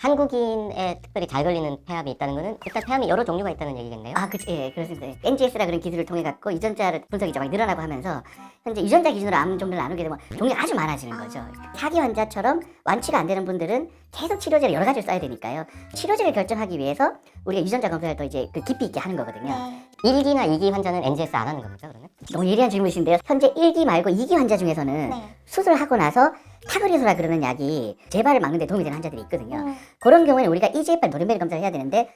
한국인에 특별히 잘 걸리는 폐암이 있다는 거는 일단 폐암이 여러 종류가 있다는 얘기겠네요. 그치, 예, 그렇습니다. NGS라 그런 기술을 통해 갖고 유전자 분석이 이제 막 늘어나고 하면서 현재 유전자 기준으로 암 종류를 나누게 되면 종류가 아주 많아지는 거죠. 사기 환자처럼 완치가 안 되는 분들은 계속 치료제를 여러 가지를 써야 되니까요. 치료제를 결정하기 위해서 우리가 유전자 검사를 더 이제 그 깊이 있게 하는 거거든요. 1기나 2기 환자는 NGS 안 하는 겁니까 그러면? 너무 예리한 질문이신데요. 현재 1기 말고 2기 환자 중에서는 수술하고 나서 타그리소라 그러는 약이 재발을 막는 데 도움이 되는 환자들이 있거든요. 그런 경우에는 우리가 EGFR 돌연변이 검사를 해야 되는데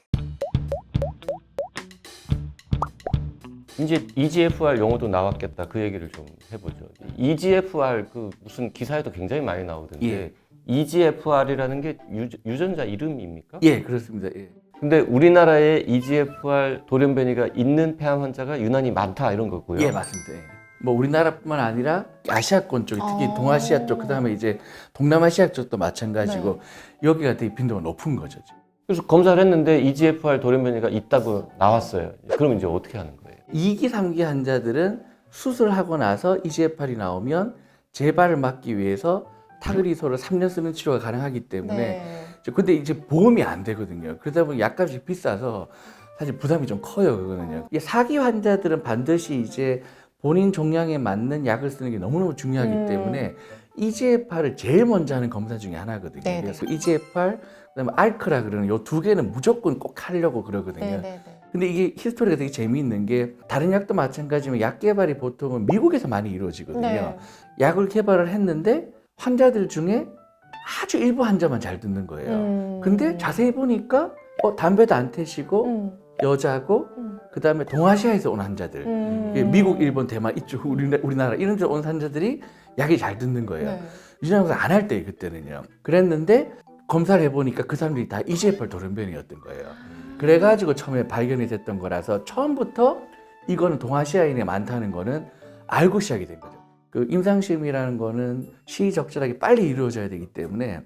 이제 EGFR 용어도 나왔겠다 그 얘기를 좀 해보죠. EGFR 그 무슨 기사에도 굉장히 많이 나오던데 예. EGFR이라는 게 유전자 이름입니까? 예, 그렇습니다. 예. 근데 우리나라에 EGFR 돌연변이가 있는 폐암 환자가 유난히 많다 이런 거고요. 예, 맞습니다. 예. 뭐 우리나라뿐만 아니라 아시아권 쪽, 특히 동아시아 쪽, 그다음에 이제 동남아시아 쪽도 마찬가지고 여기가 되게 빈도가 높은 거죠. 지금. 그래서 검사를 했는데 EGFR 돌연변이가 있다고 나왔어요. 그럼 이제 어떻게 하는 거예요? 2기, 3기 환자들은 수술하고 나서 EGFR이 나오면 재발을 막기 위해서 타그리소를 3년 쓰는 치료가 가능하기 때문에 근데 이제 보험이 안 되거든요. 그러다 보니 약값이 비싸서 사실 부담이 좀 커요, 그거는요. 이 4기 환자들은 반드시 이제 본인 종양에 맞는 약을 쓰는 게 너무너무 중요하기 때문에 EGFR을 제일 먼저 하는 검사 중에 하나거든요. 네네. 그래서 EGFR, 그다음에 알크라 그러는 요 두 개는 무조건 꼭 하려고 그러거든요. 근데 이게 히스토리가 되게 재미있는 게 다른 약도 마찬가지지만 약 개발이 보통은 미국에서 많이 이루어지거든요. 약을 개발을 했는데 환자들 중에 아주 일부 환자만 잘 듣는 거예요. 근데 자세히 보니까 담배도 안 태시고 여자고 그다음에 동아시아에서 온 환자들 미국, 일본, 대만 이쪽 우리나라 이런 데 온 환자들이 약이 잘 듣는 거예요. 유전자 검사 안 할 때 그때는요. 그랬는데 검사를 해보니까 그 사람들이 다 EGFR 돌연변이었던 거예요. 그래가지고 처음에 발견이 됐던 거라서 처음부터 이거는 동아시아인에 많다는 거는 알고 시작이 된 거죠. 그 임상시험이라는 거는 시의적절하게 빨리 이루어져야 되기 때문에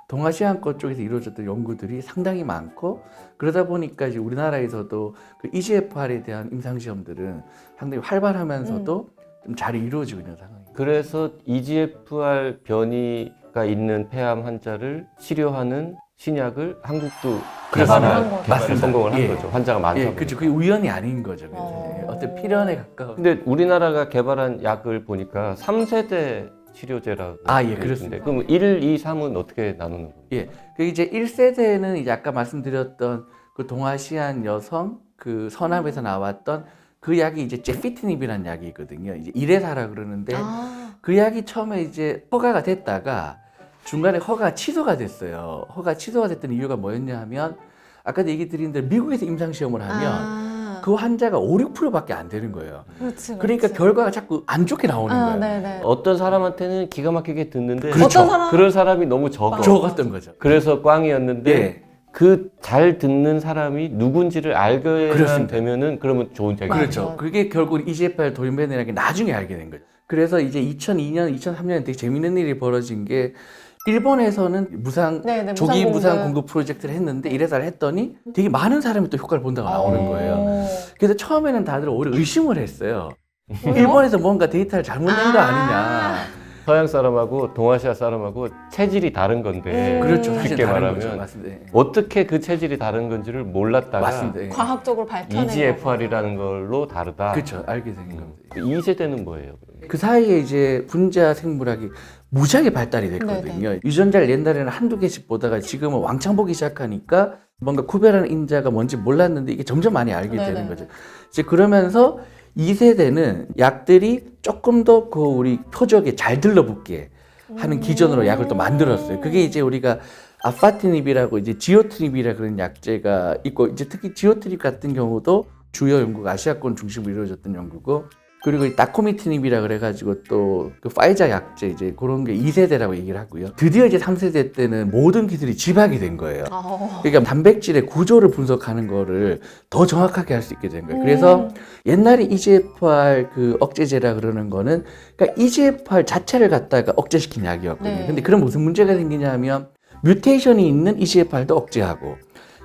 동아시아권 쪽에서 이루어졌던 연구들이 상당히 많고 그러다 보니까 이제 우리나라에서도 그 EGFR에 대한 임상시험들은 상당히 활발하면서도 좀 잘 이루어지고 있는 상황입니다. 그래서 EGFR 변이가 있는 폐암 환자를 치료하는 신약을 한국도 개발을 맞습니다. 성공을 한 예. 거죠. 환자가 많다 보니까. 그렇죠. 그게 우연이 아닌 거죠. 그래서 어떤 필연에 가까운. 근데 우리나라가 개발한 약을 보니까 3세대 치료제라고 예, 그렇습니다. 그럼 1, 2, 3은 어떻게 나누는 거예요? 예, 그 이제 1세대는 이제 아까 말씀드렸던 그 동아시안 여성 그 서남에서 나왔던 그 약이 이제 제피트닙이라는 약이 있거든요. 이제 이레사라 그러는데 그 약이 처음에 이제 허가가 됐다가 중간에 허가가 취소가 됐어요. 허가 취소가 됐던 이유가 뭐였냐 하면 아까도 얘기 드린 대로 미국에서 임상시험을 하면 그 환자가 5, 6%밖에 안 되는 거예요. 그러니까 결과가 자꾸 안 좋게 나오는 거예요. 어떤 사람한테는 기가 막히게 듣는데 그렇죠. 그런 사람이 너무 적어. 적었던 거죠. 그래서 꽝이었는데 예. 그 잘 듣는 사람이 누군지를 알게만 그렇습니다. 되면은 그러면 좋은 약이 그렇죠. 그게 결국 EGFR 돌연변이라는 게 나중에 알게 된 거죠. 그래서 이제 2002년, 2003년에 되게 재밌는 일이 벌어진 게 일본에서는 조기 무상 공급 프로젝트를 했는데 이래서 했더니 되게 많은 사람이 또 효과를 본다고 나오는 거예요. 그래서 처음에는 다들 오히려 의심을 했어요. 일본에서 뭔가 데이터를 잘못낸 거 아니냐. 서양 사람하고 동아시아 사람하고 체질이 다른 건데 그렇죠. 사실 쉽게 다른 말하면 거죠. 맞습니다. 예. 어떻게 그 체질이 다른 건지를 몰랐다가 맞습니다. 예. 과학적으로 밝혀낸 EGFR이라는 걸로 다르다. 그렇죠. 알게 된 겁니다. 2세대는 뭐예요? 그러면? 그 사이에 이제 분자 생물학이 무지하게 발달이 됐거든요. 유전자를 옛날에는 한두 개씩 보다가 지금은 왕창 보기 시작하니까 뭔가 구별하는 인자가 뭔지 몰랐는데 이게 점점 많이 알게 되는 거죠. 이제 그러면서 2세대는 약들이 조금 더 그 우리 표적에 잘 들러붙게 하는 기전으로 약을 또 만들었어요. 그게 이제 우리가 아파티닙이라고 이제 지오트립이라 그런 약제가 있고 이제 특히 지오트립 같은 경우도 주요 연구가 아시아권 중심으로 이루어졌던 연구고 그리고 이 다코미티닙이라 그래가지고 또 그 파이자 약제 이제 그런 게 2세대라고 얘기를 하고요. 드디어 이제 3세대 때는 모든 기술이 집약이 된 거예요. 그러니까 단백질의 구조를 분석하는 거를 더 정확하게 할 수 있게 된 거예요. 그래서 옛날에 EGFR 그 억제제라 그러는 거는 그러니까 EGFR 자체를 갖다가 억제시킨 약이었거든요. 근데 그럼 무슨 문제가 생기냐 하면 뮤테이션이 있는 EGFR도 억제하고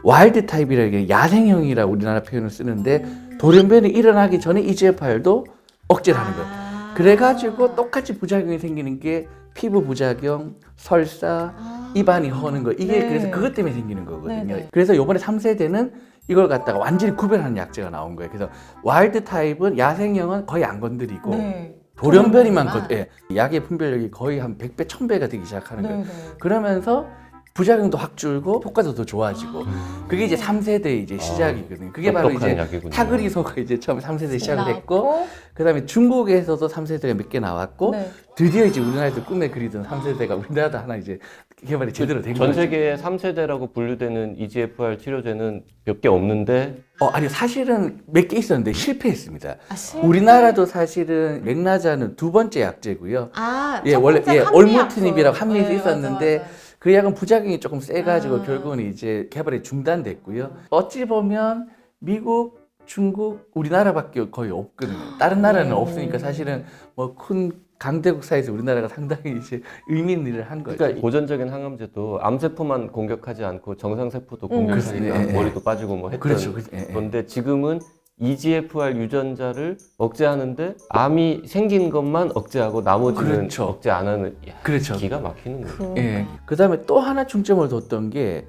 와일드 타입이라는 야생형이라고 우리나라 표현을 쓰는데 돌연변이 일어나기 전에 EGFR도 억제를 하는 거예요. 그래가지고 똑같이 부작용이 생기는 게 피부 부작용, 설사, 입안이 허는 거 이게 네. 그래서 그것 때문에 생기는 거거든요. 네네. 그래서 이번에 3세대는 이걸 갖다가 완전히 구별하는 약제가 나온 거예요. 그래서 와일드 타입은 야생형은 거의 안 건드리고 네. 돌연변이만 돌연변이만. 약의 분별력이 거의 한 100배, 1000배가 되기 시작하는 거예요. 네네. 그러면서 부작용도 확 줄고 효과도 더 좋아지고 그게 이제 3세대 이제 시작이거든요. 그게 바로 똑똑한 이제 약이군요. 타그리소가 이제 처음 3세대 시작을 했고 나왔고, 그다음에 중국에서도 3세대가 몇 개 나왔고 네. 드디어 이제 우리나라에서 꿈에 그리던 3세대가 우리나라도 하나 이제 개발이 제대로 된 전 거죠. 세계의 3세대라고 분류되는 EGFR 치료제는 몇 개 없는데 아니 사실은 몇 개 있었는데 실패했습니다. 실패? 우리나라도 사실은 맥나자는 두 번째 약제고요. 첫 원래 번째 올무틴입이라고 한미약품. 한미에서 네, 있었는데 맞아, 맞아. 그 약은 부작용이 조금 세가지고 아. 결국은 이제 개발이 중단됐고요. 어찌 보면 미국, 중국, 우리나라밖에 거의 없거든요. 다른 나라는 없으니까 사실은 뭐 큰 강대국 사이에서 우리나라가 상당히 이제 의미 있는 일을 한 거죠. 그러니까 고전적인 항암제도 암세포만 공격하지 않고 정상세포도 공격하니까 그렇습니다. 머리도 빠지고 뭐 했던 그렇죠. 예. 건데 지금은 EGFR 유전자를 억제하는데 암이 생긴 것만 억제하고 나머지는 그렇죠. 억제 안 하는 야, 그렇죠. 기가 막히는 거예요. 예. 그다음에 또 하나 중점을 뒀던 게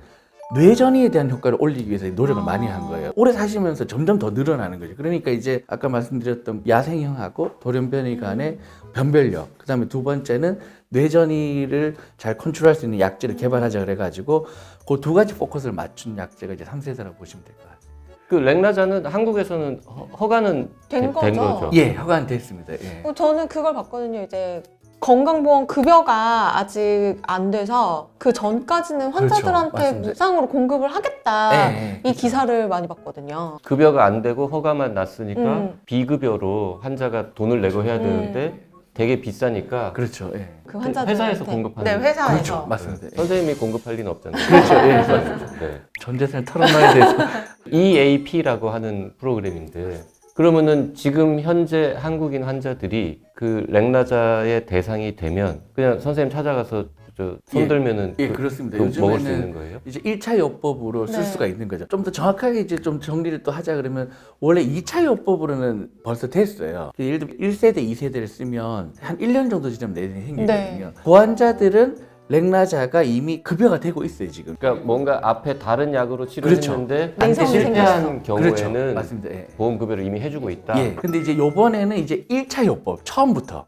뇌전이에 대한 효과를 올리기 위해서 노력을 많이 한 거예요. 오래 사시면서 점점 더 늘어나는 거죠. 그러니까 이제 아까 말씀드렸던 야생형하고 돌연변이 간의 변별력. 그다음에 두 번째는 뇌전이를 잘 컨트롤할 수 있는 약제를 개발하자 그래가지고 그 두 가지 포커스를 맞춘 약제가 이제 3세대라고 보시면 될 것 같아요. 그 렉나자는 한국에서는 허가는 된 거죠? 예, 허가됐습니다. 예. 저는 그걸 봤거든요. 이제 건강보험 급여가 아직 안 돼서 그 전까지는 환자들한테 그렇죠. 맞습니다. 무상으로 공급을 하겠다. 예, 이 기사를 많이 봤거든요. 급여가 안 되고 허가만 났으니까 음. 비급여로 환자가 돈을 내고 해야 되는데 되게 비싸니까 그렇죠. 예. 그 환자들 회사에서 공급하는 네, 거예요. 회사에서. 그렇죠. 맞습니다. 예. 선생님이 공급할 리는 없잖아요. 그렇죠. 예. 네. 전 재산을 털어놔야 돼서. EAP라고 하는 프로그램인데 그러면은 지금 현재 한국인 환자들이 그 렉나자의 대상이 되면 그냥 선생님 찾아가서 손 들면은 예, 그렇습니다. 먹을 수 요즘에는 있는 거예요? 이제 1차 요법으로 쓸 네. 수가 있는 거죠. 좀 더 정확하게 이제 좀 정리를 또 하자 그러면 원래 2차 요법으로는 벌써 됐어요. 예를 들면 1세대, 2세대를 쓰면 한 1년 정도 지나면 내년에 생기거든요. 네. 그 환자들은 렉나자가 이미 급여가 되고 있어요, 지금. 그러니까 뭔가 앞에 다른 약으로 그렇죠. 치료했는데 냉성이 실패한 그렇죠. 경우에는 맞습니다. 예. 보험 급여를 이미 해주고 있다. 예. 근데 이제 요번에는 이제 1차 요법 처음부터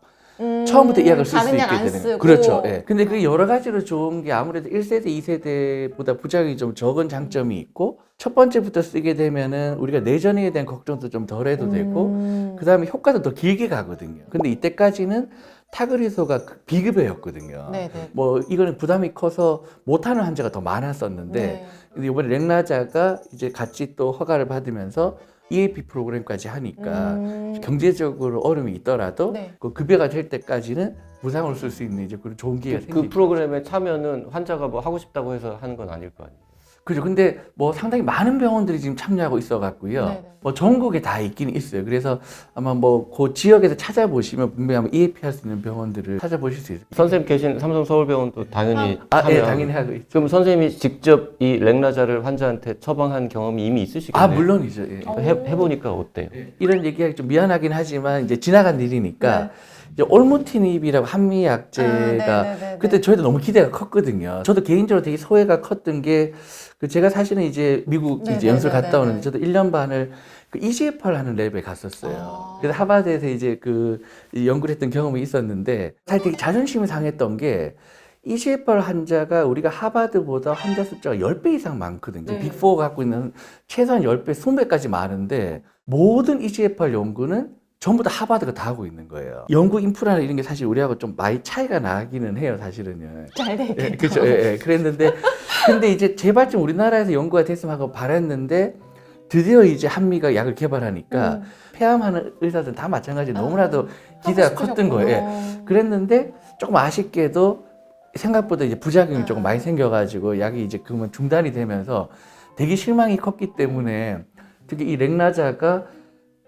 처음부터 이 약을 쓸 수 다른 있게 약 안 되는 거예요. 쓰고. 그렇죠. 예. 근데 그게 여러 가지로 좋은 게 아무래도 1세대, 2세대보다 부작용이 좀 적은 장점이 있고 첫 번째부터 쓰게 되면은 우리가 내전에 대한 걱정도 좀 덜 해도 되고 그다음에 효과도 더 길게 가거든요. 근데 이때까지는 타그리소가 비급여였거든요. 네네. 뭐 이거는 부담이 커서 못하는 환자가 더 많았었는데 네. 근데 이번에 렉나자가 이제 같이 또 허가를 받으면서 EAP 프로그램까지 하니까 경제적으로 어려움이 있더라도 네. 그 급여가 될 때까지는 무상으로 쓸 수 있는 이제 그런 좋은 기회가 그 생기죠. 프로그램에 참여는 환자가 뭐 하고 싶다고 해서 하는 건 아닐 거 아니에요. 그죠. 근데 뭐 상당히 많은 병원들이 지금 참여하고 있어 갖고요. 네네. 뭐 전국에 다 있긴 있어요. 그래서 아마 뭐 그 지역에서 찾아보시면 분명히 아마 EAP 할 수 있는 병원들을 찾아보실 수 있어요. 선생님 계신 삼성 서울병원도 당연히 아, 예, 참여하고. 당연히 하고 있죠. 그럼 선생님이 직접 이 렉나자를 환자한테 처방한 경험이 이미 있으시겠네요. 아, 물론이죠. 예. 해보니까 어때요? 이런 얘기하기 좀 미안하긴 하지만 이제 지나간 일이니까 네. 이제 올무티닙이라고 한미 약제가 네네네네. 그때 저희도 너무 기대가 컸거든요. 저도 개인적으로 되게 소회가 컸던 게 그 제가 사실은 이제 미국 이제 네네네네네. 연수를 갔다 오는데 저도 1년 반을 그 EGFR 하는 랩에 갔었어요. 아. 그래서 하버드에서 이제 그 연구를 했던 경험이 있었는데 사실 되게 자존심이 상했던 게 EGFR 환자가 우리가 하버드보다 환자 숫자가 10배 이상 많거든요. 네. 빅4가 갖고 있는 최소한 10배, 20배까지 많은데 모든 EGFR 연구는 전부 다 하버드가 다 하고 있는 거예요. 연구 인프라나 이런 게 사실 우리하고 좀 많이 차이가 나기는 해요, 사실은요. 잘 되겠다. 예, 그렇죠. 예, 예. 그랬는데 근데 이제 제발 좀 우리나라에서 연구가 됐으면 하고 바랬는데 드디어 이제 한미가 약을 개발하니까 폐암하는 의사들은 다 마찬가지로 너무나도 기대가 컸던 거예요. 그랬는데 조금 아쉽게도 생각보다 이제 부작용이 조금 많이 생겨가지고 약이 이제 그러면 중단이 되면서 되게 실망이 컸기 때문에 특히 이 렉나자가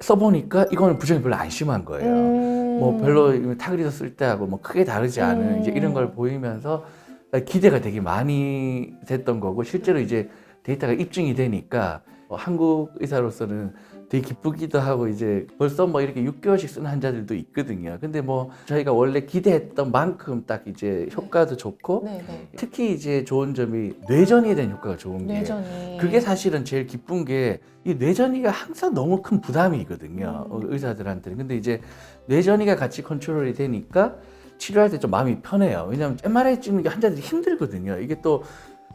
써보니까 이거는 부작용이 별로 안 심한 거예요. 뭐 별로 타그리소 쓸 때하고 뭐 크게 다르지 않은 이제 이런 걸 보이면서 기대가 되게 많이 됐던 거고 실제로 이제 데이터가 입증이 되니까 한국 의사로서는 되게 기쁘기도 하고 이제 벌써 뭐 이렇게 6개월씩 쓰는 환자들도 있거든요. 근데 뭐 저희가 원래 기대했던 만큼 딱 이제 효과도 좋고 네네. 특히 이제 좋은 점이 뇌전이에 대한 효과가 좋은 게 뇌전이. 그게 사실은 제일 기쁜 게 이 뇌전이가 항상 너무 큰 부담이거든요. 의사들한테는. 근데 이제 뇌전이가 같이 컨트롤이 되니까 치료할 때 좀 마음이 편해요. 왜냐하면 MRI 찍는 게 환자들이 힘들거든요. 이게 또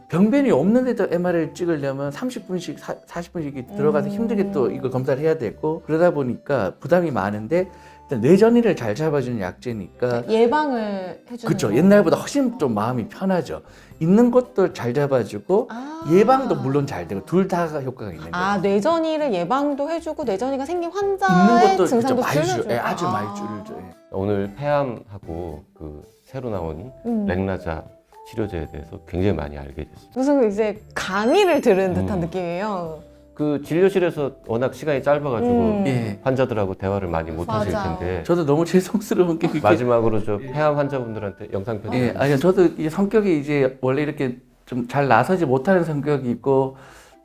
병변이 없는데도 MRI를 찍으려면 30분씩, 40분씩 들어가서 힘들게 또 이거 검사를 해야 되고 그러다 보니까 부담이 많은데 일단 뇌전이를 잘 잡아주는 약제니까 예방을 해주는. 그렇죠. 거. 옛날보다 훨씬 좀 마음이 편하죠. 있는 것도 잘 잡아주고 아. 예방도 물론 잘 되고 둘 다가 효과가 있는 거예요. 아, 뇌전이를 예방도 해주고 뇌전이가 생긴 있는 환자의 것도 증상도 많이 줄, 줄여줘요. 아주 많이 줄여줘요. 예. 오늘 폐암하고 그 새로 나온 렉나자 치료제에 대해서 굉장히 많이 알게 됐어요. 무슨 이제 강의를 들은 듯한 음. 느낌이에요. 그 진료실에서 워낙 시간이 짧아가지고 예. 환자들하고 대화를 많이 못 하실 맞아. 텐데 저도 너무 죄송스러운 게 그게 마지막으로 저 폐암 환자분들한테 영상 편지. 예, 아니 저도 이 성격이 이제 원래 이렇게 좀 잘 나서지 못하는 성격이 있고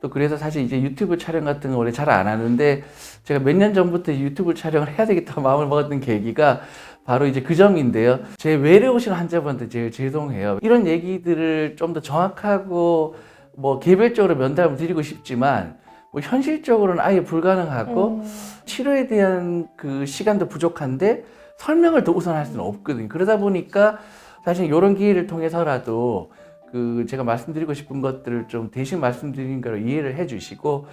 또 그래서 사실 이제 유튜브 촬영 같은 거 원래 잘 안 하는데 제가 몇 년 전부터 유튜브 촬영을 해야 되겠다고 마음을 먹었던 계기가 바로 이제 그 점인데요. 제 외래 오신 환자분한테 제일 죄송해요. 이런 얘기들을 좀 더 정확하고 뭐 개별적으로 면담을 드리고 싶지만 뭐 현실적으로는 아예 불가능하고 치료에 대한 그 시간도 부족한데 설명을 더 우선할 수는 없거든요. 그러다 보니까 사실 이런 기회를 통해서라도 그 제가 말씀드리고 싶은 것들을 좀 대신 말씀드린 거로 이해를 해주시고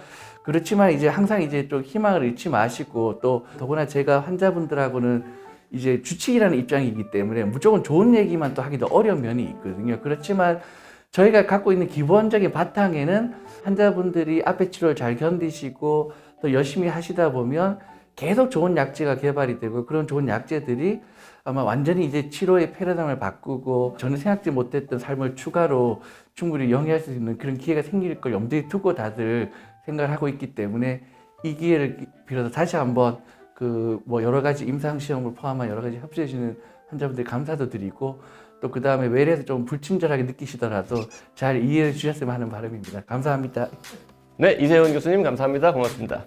그렇지만 이제 항상 이제 좀 희망을 잃지 마시고 또 더구나 제가 환자분들하고는 이제 주치의라는 입장이기 때문에 무조건 좋은 얘기만 또 하기도 어려운 면이 있거든요. 그렇지만 저희가 갖고 있는 기본적인 바탕에는 환자분들이 앞에 치료를 잘 견디시고 또 열심히 하시다 보면 계속 좋은 약제가 개발이 되고 그런 좋은 약제들이 아마 완전히 이제 치료의 패러다임을 바꾸고 저는 생각지 못했던 삶을 추가로 충분히 영위할 수 있는 그런 기회가 생길 걸 염두에 두고 다들 생각을 하고 있기 때문에 이 기회를 빌어서 다시 한번 그 뭐 여러 가지 임상시험을 포함한 여러 가지 협조해 주시는 환자분들 감사도 드리고 또 그 다음에 외래에서 좀 불친절하게 느끼시더라도 잘 이해해 주셨으면 하는 바람입니다. 감사합니다. 네, 이세훈 교수님 감사합니다. 고맙습니다.